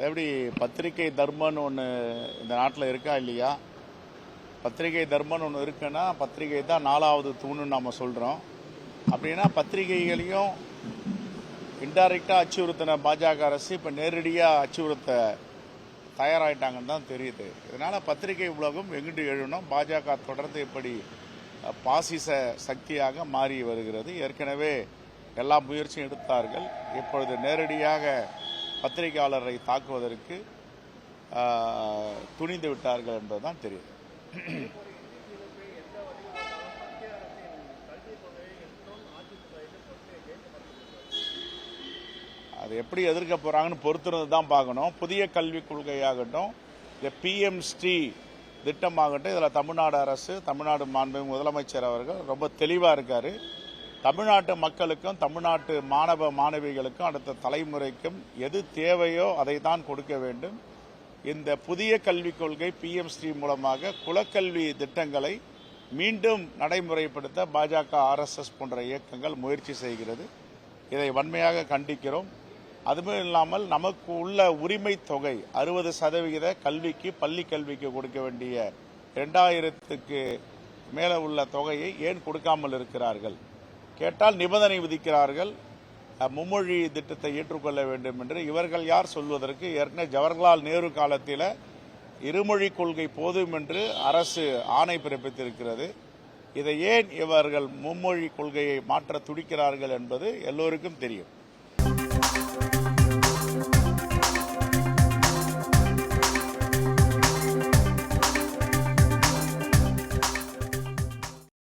எப்படி பத்திரிகை தர்மம்னு ஒன்று இந்த நாட்டில் இருக்கா இல்லையா? பத்திரிகை தர்மம்னு ஒன்று இருக்குன்னா பத்திரிகை தான் 4வது தூணுன்னு நம்ம சொல்கிறோம். அப்படின்னா பத்திரிகைகளையும் இன்டைரக்டாக அச்சுறுத்தின பாஜக அரசு இப்போ நேரடியாக அச்சுறுத்த தயாராகிட்டாங்கன்னு தான் தெரியுது. இதனால் பத்திரிகை உலகம் எங்கிட்டு எழுணும். பாஜக தொடர்ந்து இப்படி பாசிச சக்தியாக மாறி வருகிறது. ஏற்கனவே எல்லா முயற்சியும் எடுத்தார்கள். இப்பொழுது நேரடியாக பத்திரிகையாளரை தாக்குவதற்கு துணிந்து விட்டார்கள் என்பதுதான் தெரியுது. அது எப்படி எதிர்க்க போறாங்கன்னு பொறுத்திருந்து தான் பார்க்கணும். புதிய கல்விக் கொள்கையாகட்டும், இந்த PMஸ்ரீ திட்டமாகட்டும், இதில் தமிழ்நாடு அரசு, தமிழ்நாடு மாண்புமிகு முதலமைச்சர் அவர்கள் ரொம்ப தெளிவாக இருக்காரு. தமிழ்நாட்டு மக்களுக்கும் தமிழ்நாட்டு மாணவ மாணவிகளுக்கும் அடுத்த தலைமுறைக்கும் எது தேவையோ அதை தான் கொடுக்க வேண்டும். இந்த புதிய கல்விக் கொள்கை PMஸ்ரீ மூலமாக குலக்கல்வி திட்டங்களை மீண்டும் நடைமுறைப்படுத்த பாஜக, RSS போன்ற இயக்கங்கள் முயற்சி செய்கிறது. இதை வன்மையாக கண்டிக்கிறோம். அதுவும் இல்லாமல் நமக்கு உள்ள உரிமை தொகை 60% கல்விக்கு, பள்ளி கல்விக்கு கொடுக்க வேண்டிய 2000க்கு மேலே உள்ள தொகையை ஏன் கொடுக்காமல் இருக்கிறார்கள்? கேட்டால் நிபந்தனை விதிக்கிறார்கள். மும்மொழி திட்டத்தை ஏற்றுக்கொள்ள வேண்டும் என்று. இவர்கள் யார் சொல்வதற்கு? ஏற்கனவே ஜவஹர்லால் நேரு காலத்தில் இருமொழி கொள்கை போதும் என்று அரசு ஆணை பிறப்பித்திருக்கிறது. இதை ஏன் இவர்கள் மும்மொழி கொள்கையை மாற்ற துடிக்கிறார்கள் என்பது எல்லோருக்கும் தெரியும்.